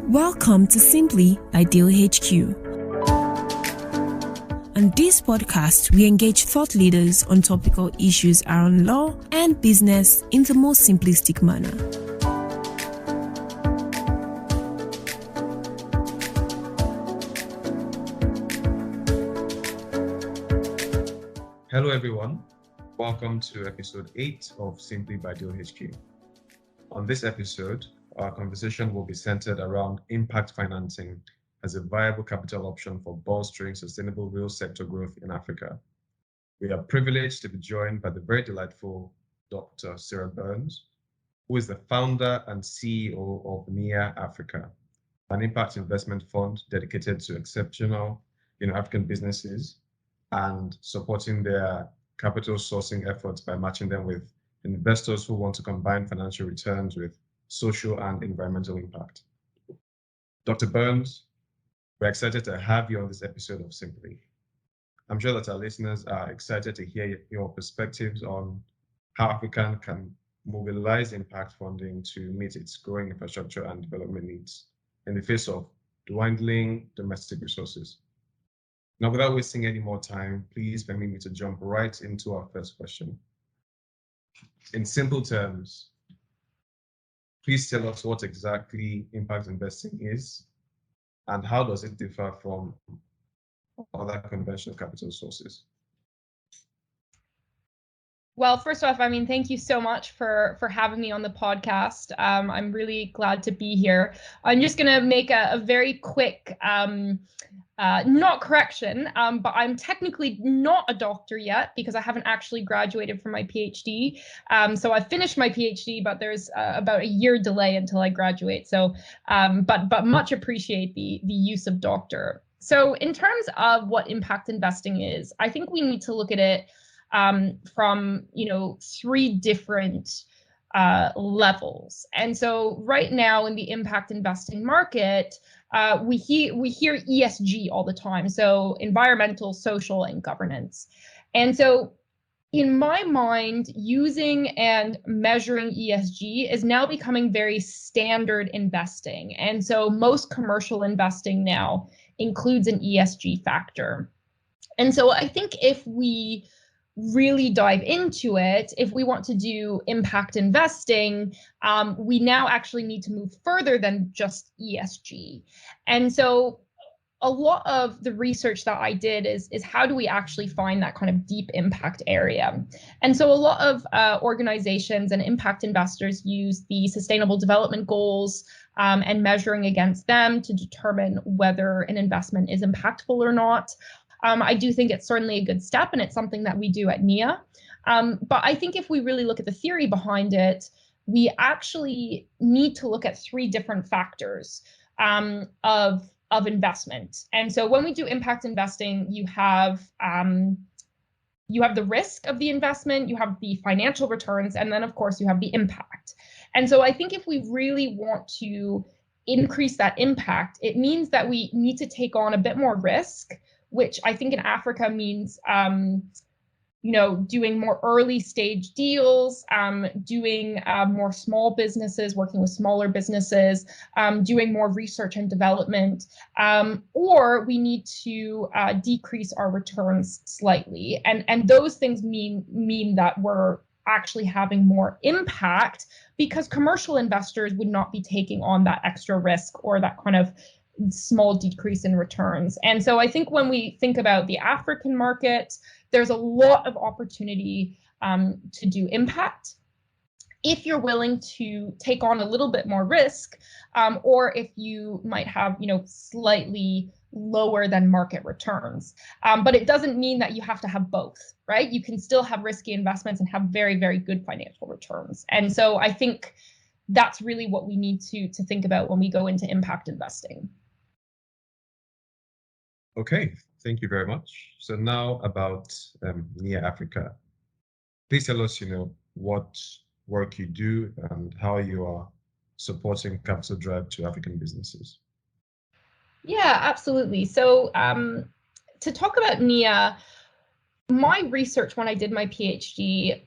Welcome to Simply Ideal HQ. On this podcast, we engage thought leaders on topical issues around law and business in the most simplistic manner. Hello everyone, welcome to episode 8 of Simply by Ideal HQ. On this episode, our conversation will be centered around impact financing as a viable capital option for bolstering sustainable real sector growth in Africa. We are privileged to be joined by the very delightful Dr. Sarah Burns, who is the founder and CEO of NIA Africa, an impact investment fund dedicated to exceptional African businesses and supporting their capital sourcing efforts by matching them with investors who want to combine financial returns with social and environmental impact. Dr. Burns, we're excited to have you on this episode of Simply. I'm sure that our listeners are excited to hear your perspectives on how Africa can mobilize impact funding to meet its growing infrastructure and development needs in the face of dwindling domestic resources. Now, without wasting any more time, please permit me to jump right into our first question. In simple terms, please tell us what exactly impact investing is and how does it differ from other conventional capital sources? Well, first off, thank you so much for having me on the podcast. I'm really glad to be here. I'm just going to make a very quick, not correction, but I'm technically not a doctor yet because I haven't actually graduated from my PhD. So I finished my PhD, but there's about a year delay until I graduate. So, but much appreciate the use of doctor. So in terms of what impact investing is, I think we need to look at it from three different levels. And so right now in the impact investing market, we hear ESG all the time. So environmental, social, and governance. And so in my mind, using and measuring ESG is now becoming very standard investing. And so most commercial investing now includes an ESG factor. And so I think if we really dive into it, if we want to do impact investing, we now actually need to move further than just ESG. And so a lot of the research that I did is how do we actually find that kind of deep impact area? And so a lot of organizations and impact investors use the Sustainable Development Goals and measuring against them to determine whether an investment is impactful or not. I do think it's certainly a good step, and it's something that we do at NIA. But I think if we really look at the theory behind it, we actually need to look at three different factors of investment. And so when we do impact investing, you have the risk of the investment, you have the financial returns, and then of course you have the impact. And so I think if we really want to increase that impact, it means that we need to take on a bit more risk, which I think in Africa means, doing more early stage deals, doing more small businesses, working with smaller businesses, doing more research and development, or we need to decrease our returns slightly. And those things mean that we're actually having more impact because commercial investors would not be taking on that extra risk or that kind of small decrease in returns. And so I think when we think about the African market, there's a lot of opportunity to do impact if you're willing to take on a little bit more risk, or if you might have, slightly lower than market returns. But it doesn't mean that you have to have both, right? You can still have risky investments and have very, very good financial returns. And so I think that's really what we need to think about when we go into impact investing. Okay, thank you very much. So now about NIA Africa. Please tell us, what work you do and how you are supporting capital drive to African businesses. Yeah, absolutely. So to talk about NIA, my research when I did my PhD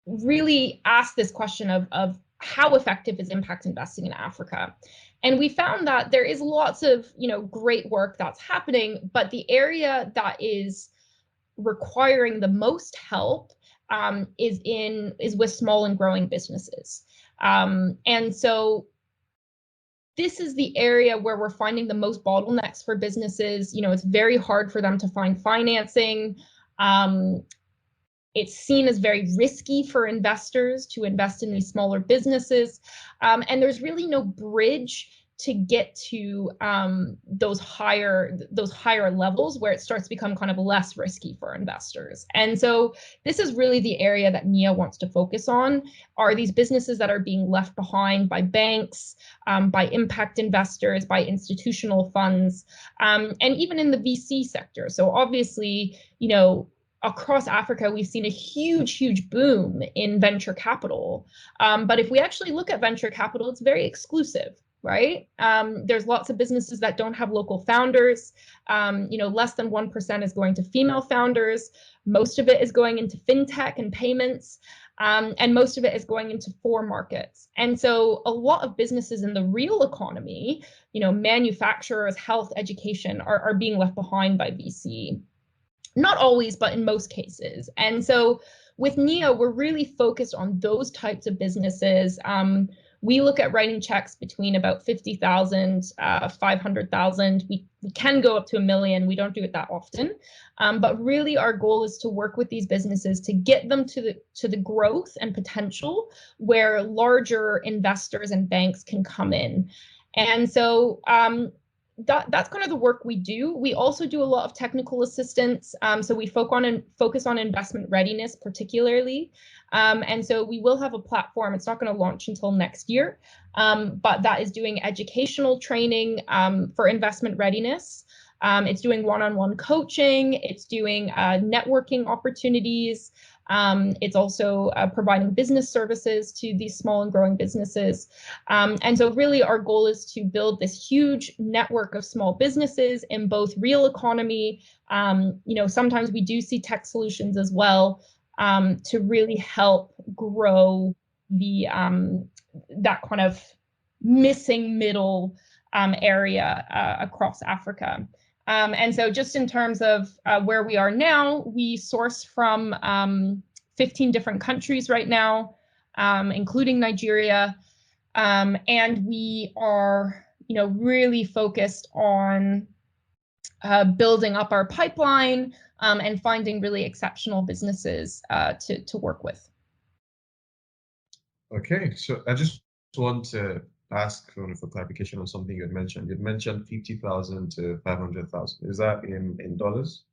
really asked this question of how effective is impact investing in Africa? And we found that there is lots of, great work that's happening, but the area that is requiring the most help is with small and growing businesses. And so this is the area where we're finding the most bottlenecks for businesses. It's very hard for them to find financing. It's seen as very risky for investors to invest in these smaller businesses. And there's really no bridge to get to those higher levels where it starts to become kind of less risky for investors. And so this is really the area that NIA wants to focus on, are these businesses that are being left behind by banks, by impact investors, by institutional funds, and even in the VC sector. So obviously, across Africa, we've seen a huge boom in venture capital. But if we actually look at venture capital, it's very exclusive, right? There's lots of businesses that don't have local founders. Less than 1% is going to female founders. Most of it is going into fintech and payments. And most of it is going into 4 markets. And so a lot of businesses in the real economy, manufacturers, health, education, are being left behind by VC. Not always, but in most cases. And so with NIA, we're really focused on those types of businesses. We look at writing checks between about 50,000, 500,000. We can go up to 1 million. We don't do it that often. But really our goal is to work with these businesses to get them to the growth and potential where larger investors and banks can come in. And so that's kind of the work we do. We also do a lot of technical assistance. So we focus on investment readiness particularly. And so we will have a platform. It's not going to launch until next year, but that is doing educational training for investment readiness. It's doing one-on-one coaching. It's doing networking opportunities. It's also providing business services to these small and growing businesses. And so really our goal is to build this huge network of small businesses in both real economy. Sometimes we do see tech solutions as well to really help grow the that kind of missing middle area across Africa. And so just in terms of where we are now, we source from 15 different countries right now, including Nigeria. And we are, really focused on building up our pipeline and finding really exceptional businesses to work with. Okay, so I just want to ask for clarification on something you had mentioned. You'd mentioned 50,000 to 500,000. Is that in dollars?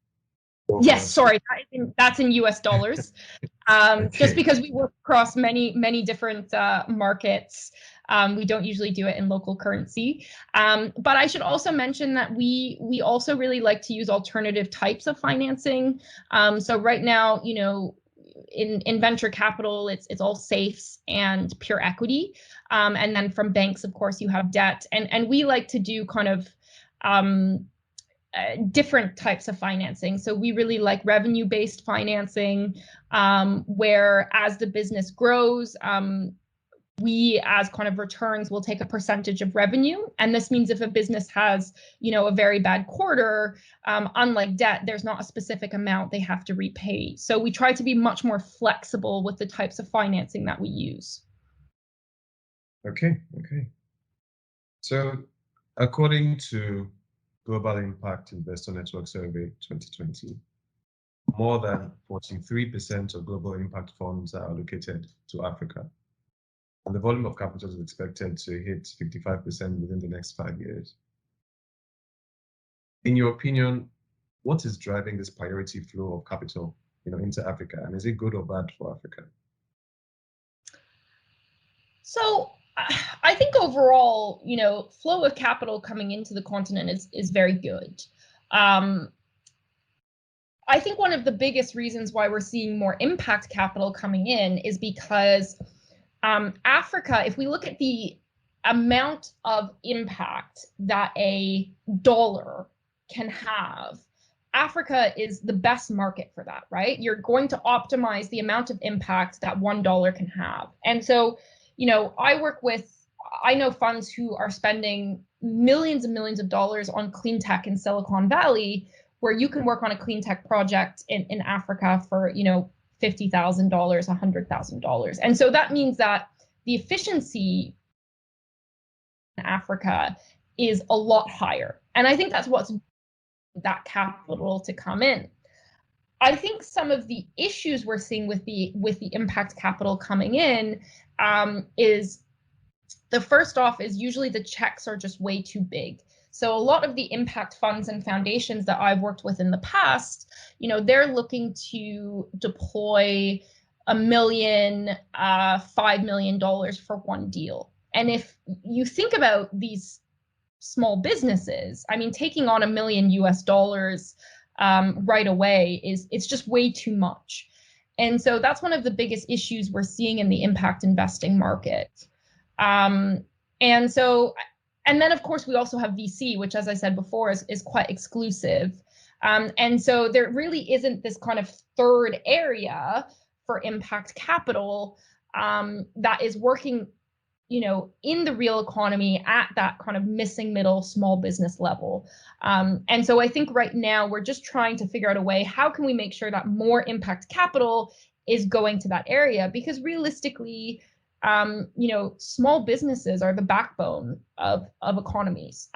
Yes, sorry, that's in US dollars. Okay. Just because we work across many different markets, we don't usually do it in local currency. But I should also mention that we also really like to use alternative types of financing. So right now, in venture capital, it's all safes and pure equity. And then from banks, of course, you have debt. And we like to do kind of different types of financing. So we really like revenue-based financing, where as the business grows, we as kind of returns will take a percentage of revenue. And this means if a business has, a very bad quarter, unlike debt, there's not a specific amount they have to repay. So we try to be much more flexible with the types of financing that we use. Okay. So according to Global Impact Investor Network Survey 2020, more than 43% of global impact funds are allocated to Africa. And the volume of capital is expected to hit 55% within the next 5 years. In your opinion, what is driving this priority flow of capital, into Africa? And is it good or bad for Africa? So I think overall, flow of capital coming into the continent is very good. I think one of the biggest reasons why we're seeing more impact capital coming in is because Africa, if we look at the amount of impact that a dollar can have, Africa is the best market for that, right? You're going to optimize the amount of impact that $1 can have. And so, I know funds who are spending millions and millions of dollars on clean tech in Silicon Valley, where you can work on a clean tech project in Africa for, $50,000, $100,000. And so that means that the efficiency in Africa is a lot higher. And I think that's what's that capital to come in. I think some of the issues we're seeing with the impact capital coming in is the first off is usually the checks are just way too big. So a lot of the impact funds and foundations that I've worked with in the past, they're looking to deploy $1 million, $5 million for one deal. And if you think about these small businesses, I mean, taking on $1 million US right away it's just way too much. And so that's one of the biggest issues we're seeing in the impact investing market. And then of course we also have VC, which, as I said before, is quite exclusive. And so there really isn't this kind of third area for impact capital that is working, in the real economy at that kind of missing middle small business level. And so I think right now we're just trying to figure out a way, how can we make sure that more impact capital is going to that area? Because realistically, small businesses are the backbone of economies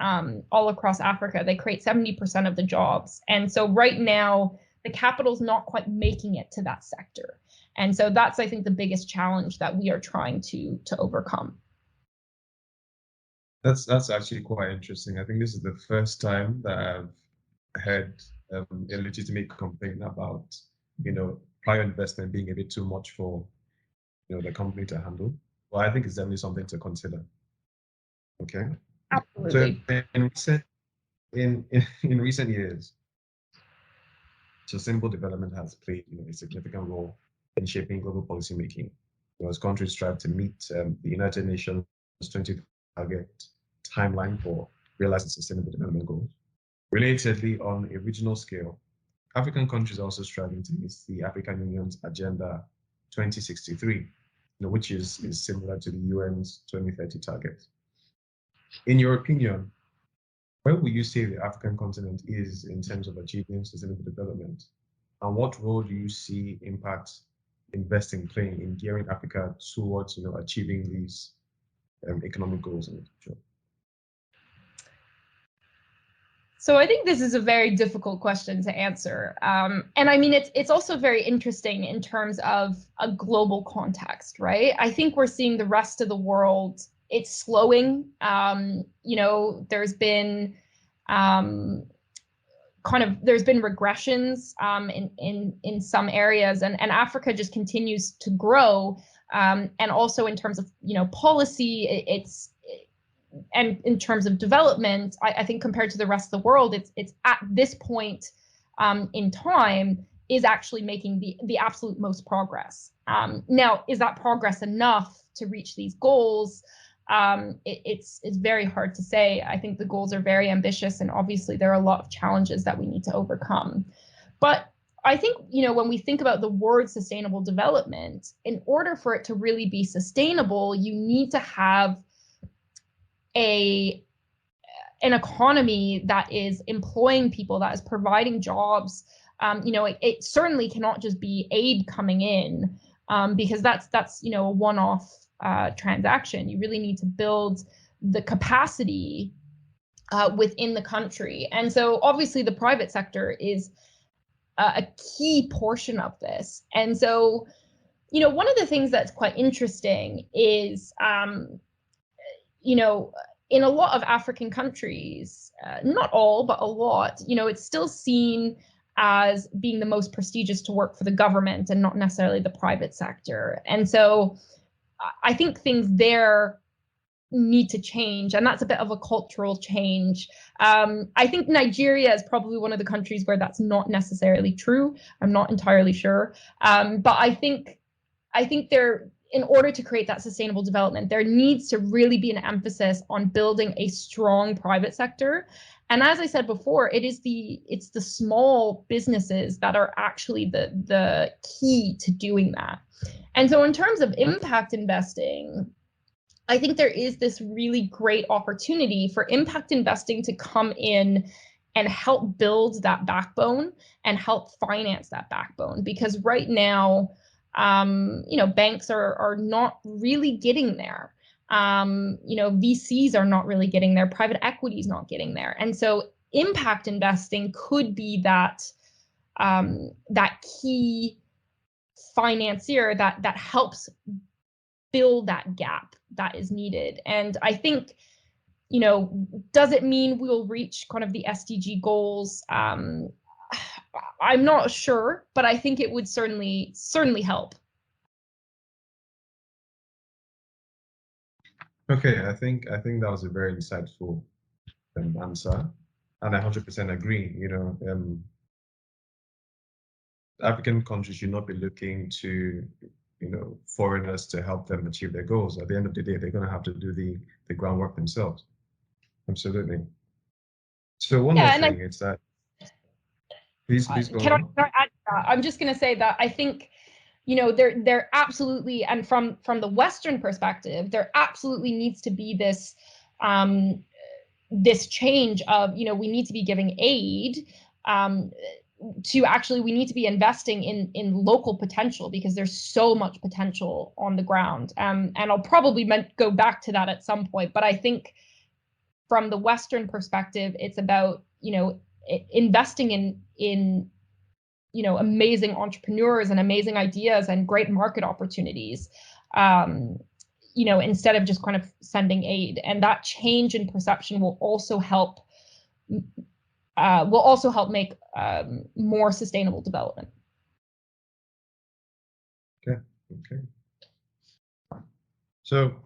all across Africa. They create 70% of the jobs. And so right now, the capital's not quite making it to that sector. And so that's, I think, the biggest challenge that we are trying to overcome. That's actually quite interesting. I think this is the first time that I've heard a legitimate complaint about, prior investment being a bit too much for, the company to handle. Well, I think it's definitely something to consider. Okay. Absolutely. So in recent years, sustainable development has played, a significant role in shaping global policymaking. As countries strive to meet the United Nations 20 target timeline for realizing sustainable development goals. Relatedly, on a regional scale, African countries are also striving to meet the African Union's Agenda 2063, which is similar to the UN's 2030 target. In your opinion, where would you say the African continent is in terms of achieving sustainable development? And what role do you see impact investing playing in gearing Africa towards achieving these economic goals in the future? So I think this is a very difficult question to answer. And I mean, it's also very interesting in terms of a global context, right? I think we're seeing the rest of the world, it's slowing. There's been there's been regressions in some areas, and Africa just continues to grow. And also in terms of, policy, and in terms of development, I think compared to the rest of the world, it's at this point in time is actually making the absolute most progress. Now, is that progress enough to reach these goals? It's very hard to say. I think the goals are very ambitious, and obviously there are a lot of challenges that we need to overcome. But I think, when we think about the word sustainable development, in order for it to really be sustainable, you need to have an economy that is employing people, that is providing jobs. It certainly cannot just be aid coming in, because that's a one-off transaction. You really need to build the capacity within the country. And so obviously the private sector is a key portion of this. And so, one of the things that's quite interesting is, in a lot of African countries, not all, but a lot, it's still seen as being the most prestigious to work for the government and not necessarily the private sector. And so I think things there need to change, and that's a bit of a cultural change. I think Nigeria is probably one of the countries where that's not necessarily true. I'm not entirely sure. But I think there, in order to create that sustainable development, there needs to really be an emphasis on building a strong private sector. And as I said before, it's the small businesses that are actually the key to doing that. And so in terms of impact investing, I think there is this really great opportunity for impact investing to come in and help build that backbone and help finance that backbone. Because right now, banks are not really getting there. VCs are not really getting there. Private equity is not getting there. And so impact investing could be that key financier that helps fill that gap that is needed. And I think, does it mean we'll reach kind of the SDG goals? I'm not sure, but I think it would certainly help. Okay, I think that was a very insightful answer, and I 100% agree. African countries should not be looking to foreigners to help them achieve their goals. At the end of the day, they're going to have to do the groundwork themselves. Absolutely. So one more thing is that, please go can on. I add to that? I'm just going to say that I think, there absolutely, and from the Western perspective, there absolutely needs to be this this change of, we need to be giving aid to actually, we need to be investing in local potential, because there's so much potential on the ground. And I'll probably go back to that at some point, but I think from the Western perspective, it's about, investing in amazing entrepreneurs and amazing ideas and great market opportunities, instead of just kind of sending aid. And that change in perception will also help make more sustainable development. Okay. So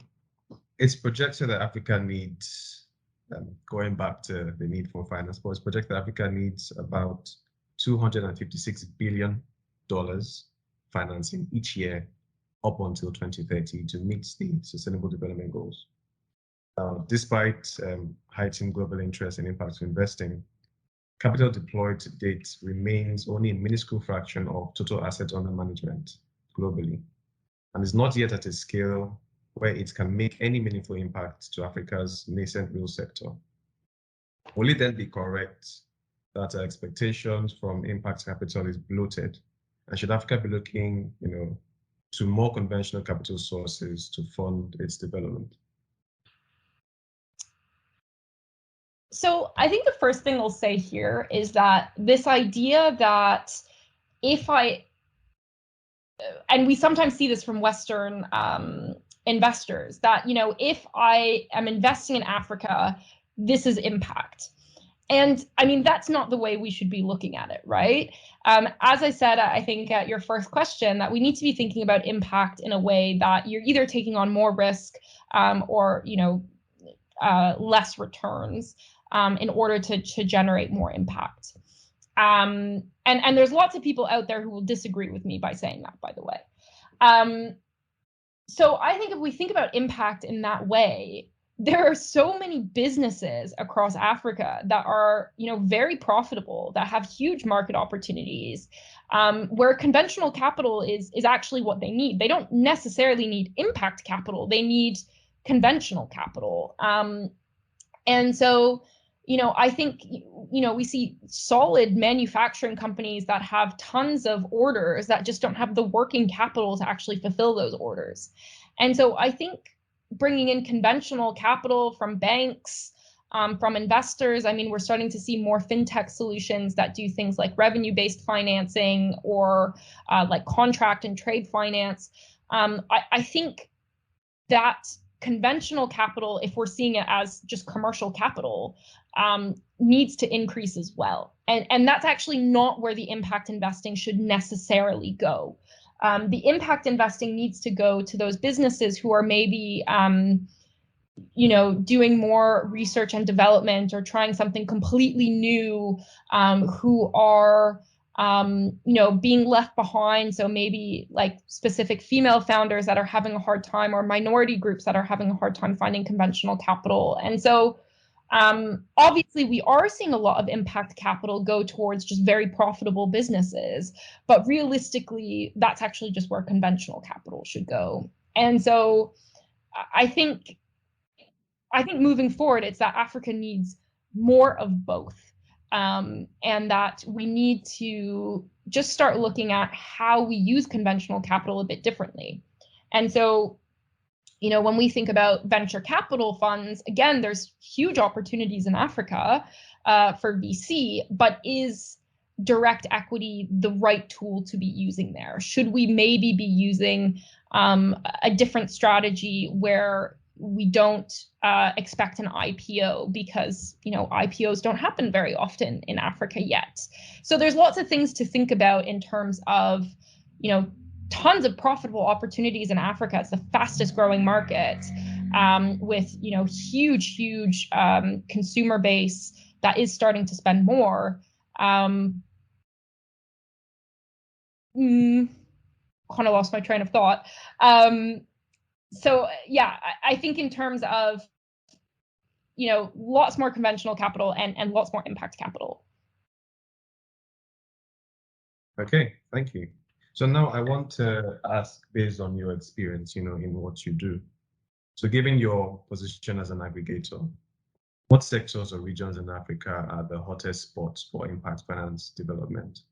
it's projected that Africa needs, going back to the need for finance, but it's projected that Africa needs about $256 billion financing each year up until 2030 to meet the Sustainable Development Goals. Despite heightened global interest in impact investing, capital deployed to date remains only a minuscule fraction of total assets under management globally, and is not yet at a scale where it can make any meaningful impact to Africa's nascent real sector. Will it then be correct that our expectations from impact capital is bloated, and should Africa be looking, to more conventional capital sources to fund its development? So I think the first thing I'll say here is that this idea that and we sometimes see this from Western investors, that, if I am investing in Africa, this is impact. And I mean, that's not the way we should be looking at it, right? As I said, I think at your first question, that we need to be thinking about impact in a way that you're either taking on more risk or, less returns in order to generate more impact. And there's lots of people out there who will disagree with me by saying that, by the way. So I think if we think about impact in that way, there are so many businesses across Africa that are, very profitable, that have huge market opportunities, where conventional capital is actually what they need. They don't necessarily need impact capital; they need conventional capital. And so, I think, we see solid manufacturing companies that have tons of orders that just don't have the working capital to actually fulfill those orders. And so I think bringing in conventional capital from banks, from investors, I mean, we're starting to see more fintech solutions that do things like revenue-based financing or like contract and trade finance. I think that conventional capital, if we're seeing it as just commercial capital, needs to increase as well. And that's actually not where the impact investing should necessarily go. The impact investing needs to go to those businesses who are maybe, doing more research and development or trying something completely new, who are, being left behind. So maybe like specific female founders that are having a hard time, or minority groups that are having a hard time finding conventional capital. And so obviously we are seeing a lot of impact capital go towards just very profitable businesses, but realistically, that's actually just where conventional capital should go. And so I think moving forward, it's that Africa needs more of both, and that we need to just start looking at how we use conventional capital a bit differently. And so, when we think about venture capital funds, again, there's huge opportunities in Africa for VC, but is direct equity the right tool to be using there? Should we maybe be using a different strategy where we don't expect an IPO, because IPOs don't happen very often in Africa yet? So there's lots of things to think about in terms of tons of profitable opportunities in Africa. It's the fastest growing market, with huge consumer base that is starting to spend more. Kind of lost my train of thought. So yeah, I think in terms of lots more conventional capital and lots more impact capital. Okay, thank you. So now I want to ask, based on your experience, in what you do. So given your position as an aggregator, what sectors or regions in Africa are the hottest spots for impact finance development?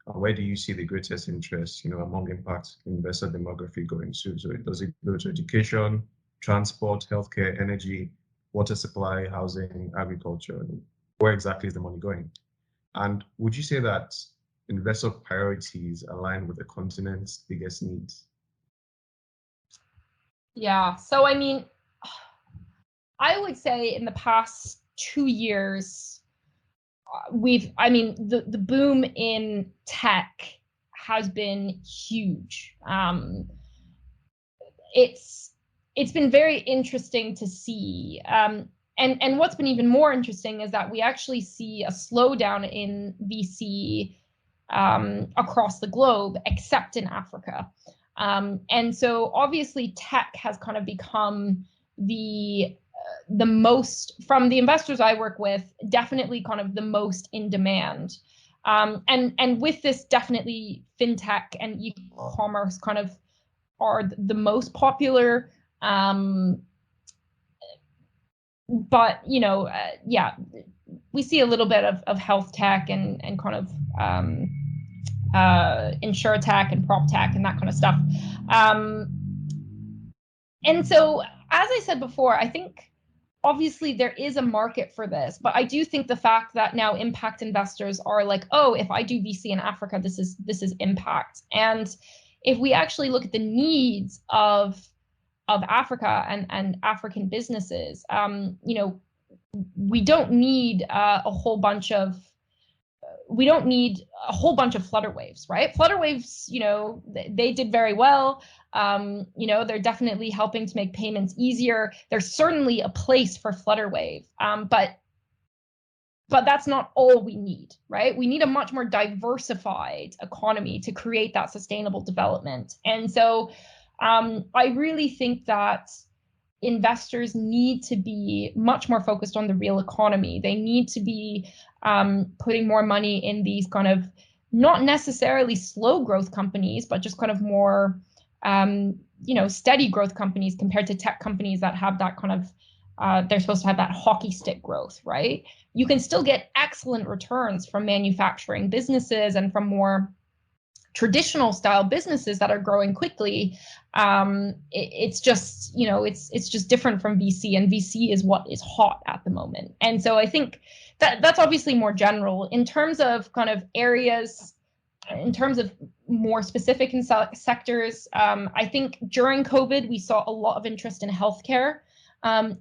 Where do you see the greatest interest, among impact investor demography going to? So does it go to education, transport, healthcare, energy, water supply, housing, agriculture? Where exactly is the money going? And would you say that investor priorities align with the continent's biggest needs? Yeah, so I mean, I would say in the past 2 years, the boom in tech has been huge. It's been very interesting to see. And what's been even more interesting is that we actually see a slowdown in VC across the globe, except in Africa. And so obviously tech has kind of become the most, from the investors I work with, definitely kind of the most in demand. And with this, definitely fintech and e-commerce kind of are the most popular. But yeah, we see a little bit of health tech and kind of insure tech and prop tech and that kind of stuff. And so, as I said before, I think obviously there is a market for this, but I do think the fact that now impact investors are like, oh, if I do VC in Africa, this is impact. And if we actually look at the needs of Africa and African businesses, we don't need a whole bunch of Flutterwaves, right? Flutterwaves, they did very well. They're definitely helping to make payments easier. There's certainly a place for Flutterwave, but that's not all we need, right? We need a much more diversified economy to create that sustainable development. And so I really think that investors need to be much more focused on the real economy. They need to be putting more money in these kind of not necessarily slow growth companies, but just kind of more steady growth companies compared to tech companies that have that kind of they're supposed to have that hockey stick growth, right? You can still get excellent returns from manufacturing businesses and from more traditional style businesses that are growing quickly. It's just, it's just different from VC, and VC is what is hot at the moment. And so I think that's obviously more general. In terms of kind of areas, in terms of more specific in sectors, I think during COVID, we saw a lot of interest in healthcare.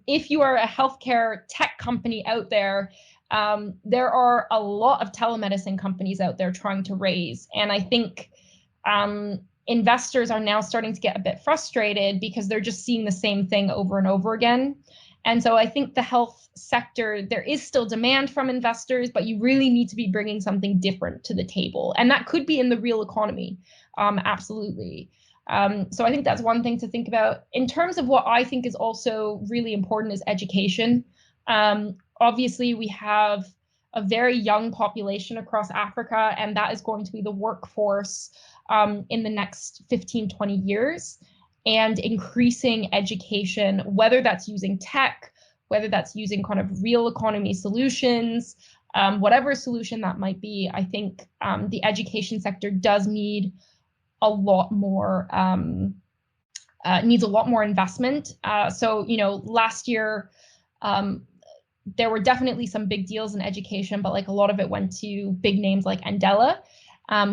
If you are a healthcare tech company out there, there are a lot of telemedicine companies out there trying to raise. And I think investors are now starting to get a bit frustrated because they're just seeing the same thing over and over again. And so I think the health sector, there is still demand from investors, but you really need to be bringing something different to the table. And that could be in the real economy. Absolutely. So I think that's one thing to think about. In terms of what I think is also really important is education. Obviously, we have a very young population across Africa, and that is going to be the workforce in the next 15, 20 years. and increasing education, whether that's using tech, whether that's using kind of real economy solutions, whatever solution that might be. I think the education sector does need a lot more needs a lot more investment. So, last year, there were definitely some big deals in education, but like a lot of it went to big names like Andela,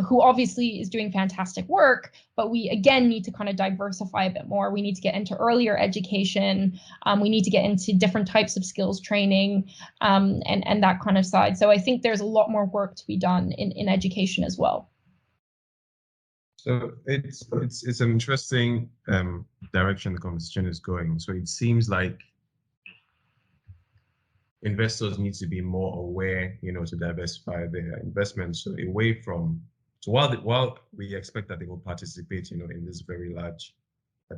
who obviously is doing fantastic work, but we again need to kind of diversify a bit more. We need to get into earlier education. We need to get into different types of skills training, and that kind of side. So I think there's a lot more work to be done in education as well. So it's an interesting direction the conversation is going. So it seems like investors need to be more aware, to diversify their investments. So away from, so while we expect that they will participate, in these very large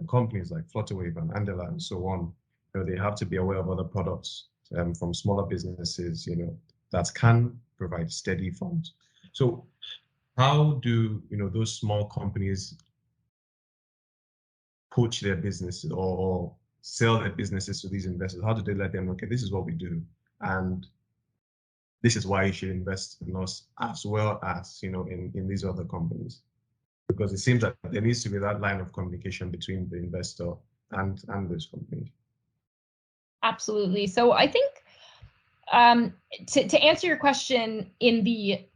companies like Flutterwave and Andela and so on, they have to be aware of other products from smaller businesses, that can provide steady funds. So how do those small companies coach their businesses or sell their businesses to these investors? How do they let them know, okay, this is what we do, and this is why you should invest in us as well as in these other companies? Because it seems that there needs to be that line of communication between the investor and those companies. Absolutely. So I think to answer your question in the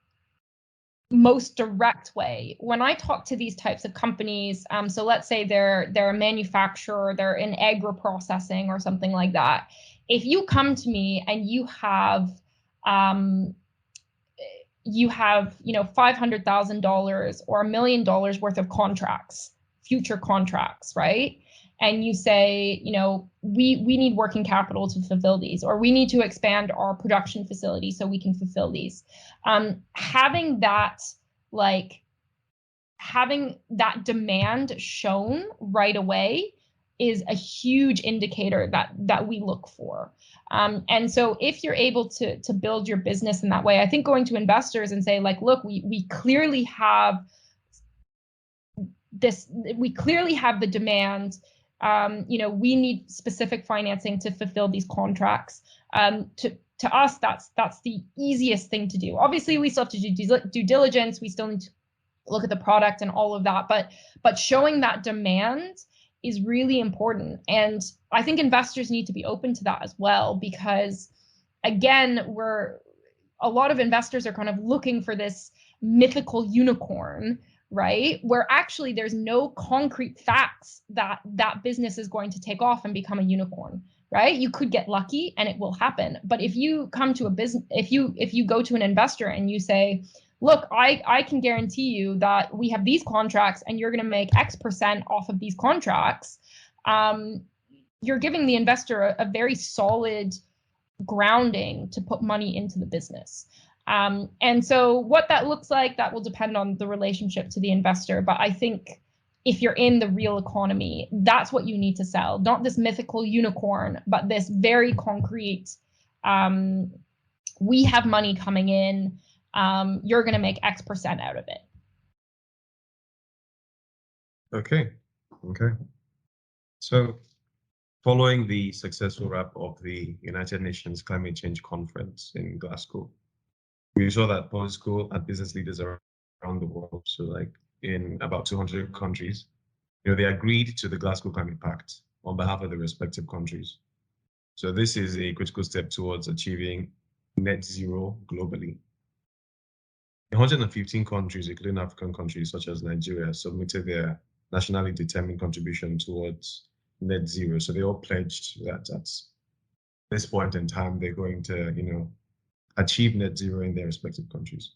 most direct way, when I talk to these types of companies, so let's say they're a manufacturer, they're in agro processing or something like that. If you come to me and you have $500,000 or $1 million worth of contracts, future contracts, right? And you say, we need working capital to fulfill these, or we need to expand our production facility so we can fulfill these. Having that demand shown right away is a huge indicator that we look for. And so if you're able to build your business in that way, I think going to investors and say, like, look, we clearly have this, we clearly have the demand. We need specific financing to fulfill these contracts. To us, that's the easiest thing to do. Obviously, we still have to do due diligence. We still need to look at the product and all of that. But showing that demand is really important. And I think investors need to be open to that as well, because again, a lot of investors are kind of looking for this mythical unicorn, right? Where actually there's no concrete facts that business is going to take off and become a unicorn, right? You could get lucky and it will happen. But if you come to a business, if you go to an investor and you say, look, I can guarantee you that we have these contracts and you're going to make X% off of these contracts, you're giving the investor a very solid grounding to put money into the business. And so what that looks like, that will depend on the relationship to the investor. But I think if you're in the real economy, that's what you need to sell. Not this mythical unicorn, but this very concrete, we have money coming in, you're going to make X% out of it. Okay. So following the successful wrap of the United Nations Climate Change Conference in Glasgow, we saw that political and business leaders around the world, so like in about 200 countries, they agreed to the Glasgow Climate Pact on behalf of the respective countries. So this is a critical step towards achieving net zero globally. 115 countries, including African countries such as Nigeria, submitted their nationally determined contribution towards net zero. So they all pledged that at this point in time, they're going to, achieve net zero in their respective countries.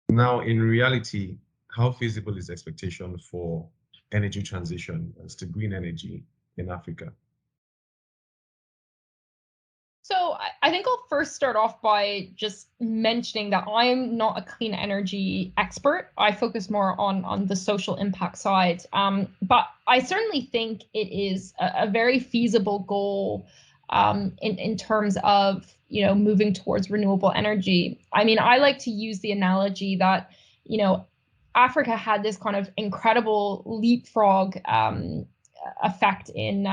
Now, in reality, how feasible is the expectation for energy transition as to green energy in Africa? So I think I'll first start off by just mentioning that I'm not a clean energy expert. I focus more on the social impact side. But I certainly think it is a very feasible goal in terms of moving towards renewable energy. I mean, I like to use the analogy that Africa had this kind of incredible leapfrog effect in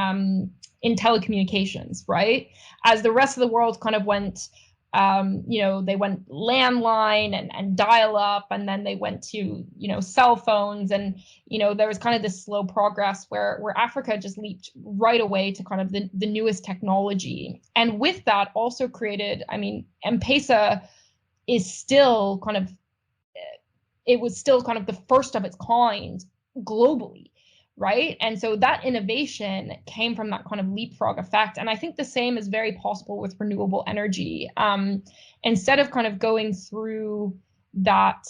telecommunications, right? As the rest of the world kind of went, they went landline and dial up, and then they went to, cell phones, and, there was kind of this slow progress where Africa just leaped right away to kind of the newest technology. And with that also created, M-Pesa is still kind of, it was still kind of the first of its kind globally, right? And so that innovation came from that kind of leapfrog effect. And I think the same is very possible with renewable energy. Instead of kind of going through that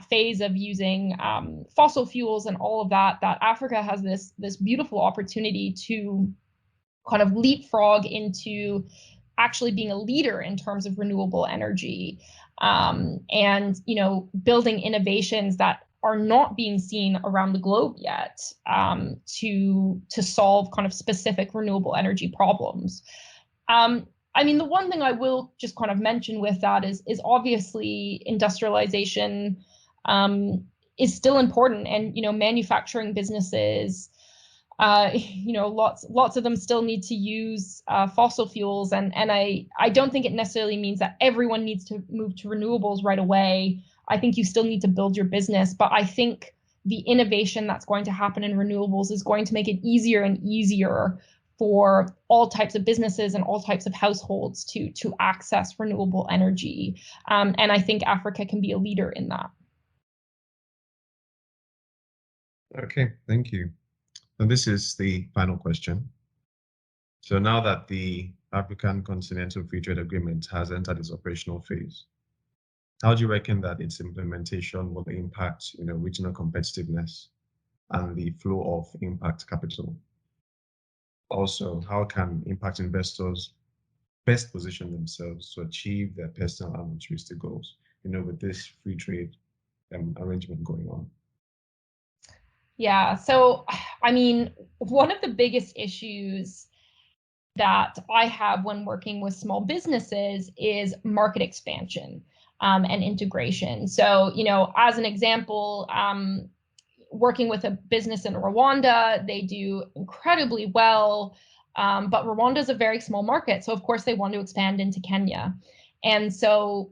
phase of using fossil fuels and all of that Africa has this beautiful opportunity to kind of leapfrog into actually being a leader in terms of renewable energy, and building innovations that are not being seen around the globe yet, to solve kind of specific renewable energy problems. The one thing I will just kind of mention with that is obviously industrialization is still important, and manufacturing businesses, lots of them still need to use fossil fuels, and I don't think it necessarily means that everyone needs to move to renewables right away. I think you still need to build your business, but I think the innovation that's going to happen in renewables is going to make it easier and easier for all types of businesses and all types of households to access renewable energy, and I think Africa can be a leader in that. Okay, thank you. And this is the final question. So now that the African Continental Free Trade Agreement has entered its operational phase, how do you reckon that its implementation will impact, regional competitiveness and the flow of impact capital? Also, how can impact investors best position themselves to achieve their personal and altruistic goals, with this free trade arrangement going on? Yeah, so one of the biggest issues that I have when working with small businesses is market expansion, and integration. So, as an example, working with a business in Rwanda, they do incredibly well, but Rwanda is a very small market. So, of course, they want to expand into Kenya. And so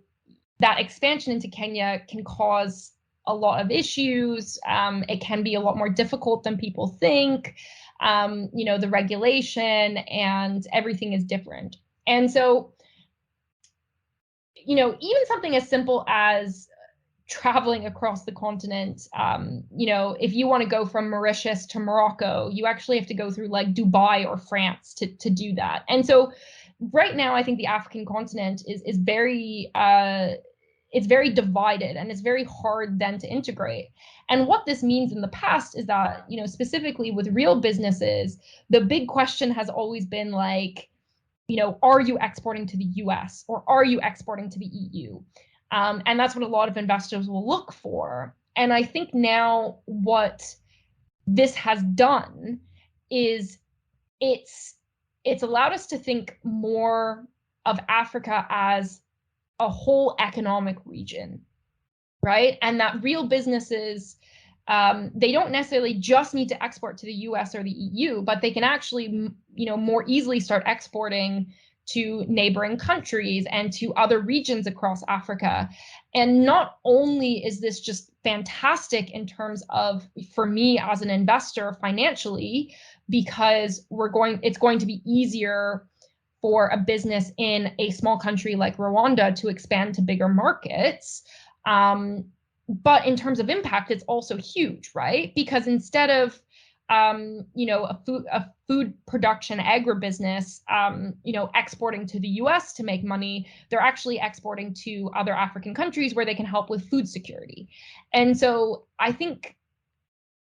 that expansion into Kenya can cause a lot of issues. It can be a lot more difficult than people think. The regulation and everything is different. And so, even something as simple as traveling across the continent, if you want to go from Mauritius to Morocco, you actually have to go through like Dubai or France to do that. And so right now, I think the African continent is very, it's very divided, and it's very hard then to integrate. And what this means in the past is that, specifically with real businesses, the big question has always been like, are you exporting to the US or are you exporting to the EU? And that's what a lot of investors will look for. And I think now what this has done is it's allowed us to think more of Africa as a whole economic region, right? And that real businesses, they don't necessarily just need to export to the US or the EU, but they can actually, more easily start exporting to neighboring countries and to other regions across Africa. And not only is this just fantastic in terms of, for me as an investor financially, because it's going to be easier for a business in a small country like Rwanda to expand to bigger markets. But in terms of impact, it's also huge, right? Because instead of a food production agribusiness, exporting to the US to make money, they're actually exporting to other African countries where they can help with food security. And so I think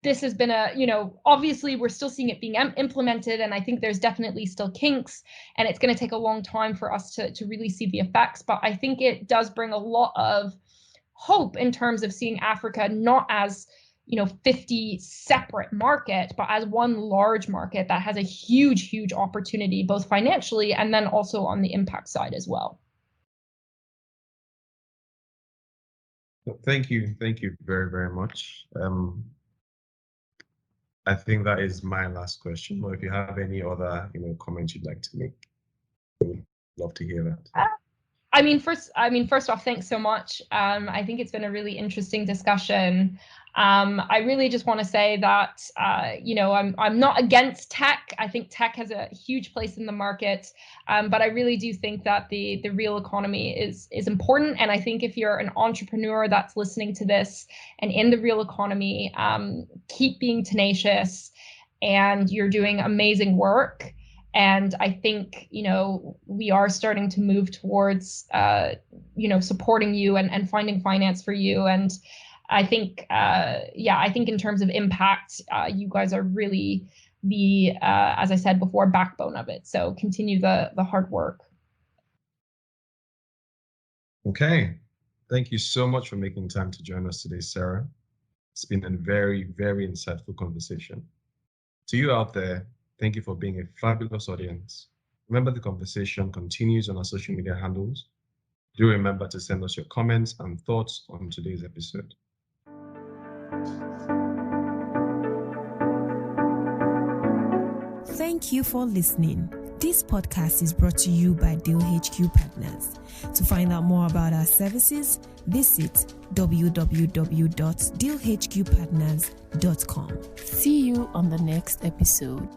this has been obviously we're still seeing it being implemented, and I think there's definitely still kinks, and it's going to take a long time for us to really see the effects. But I think it does bring a lot of hope in terms of seeing Africa not as 50 separate markets, but as one large market that has a huge opportunity, both financially and then also on the impact side as well. Thank you very, very much. I think that is my last question. Or if you have any other, comments you'd like to make, I would love to hear that. First off, thanks so much. I think it's been a really interesting discussion. I really just want to say that, I'm not against tech. I think tech has a huge place in the market, but I really do think that the real economy is important. And I think if you're an entrepreneur that's listening to this and in the real economy, keep being tenacious, and you're doing amazing work. And I think, we are starting to move towards, supporting you and finding finance for you. And I think, I think in terms of impact, you guys are really the, as I said before, backbone of it. So continue the hard work. Okay. Thank you so much for making time to join us today, Sarah. It's been a very, very insightful conversation. To you out there, thank you for being a fabulous audience. Remember, the conversation continues on our social media handles. Do remember to send us your comments and thoughts on today's episode. Thank you for listening. This podcast is brought to you by Deal HQ Partners. To find out more about our services, visit www.dealhqpartners.com. See you on the next episode.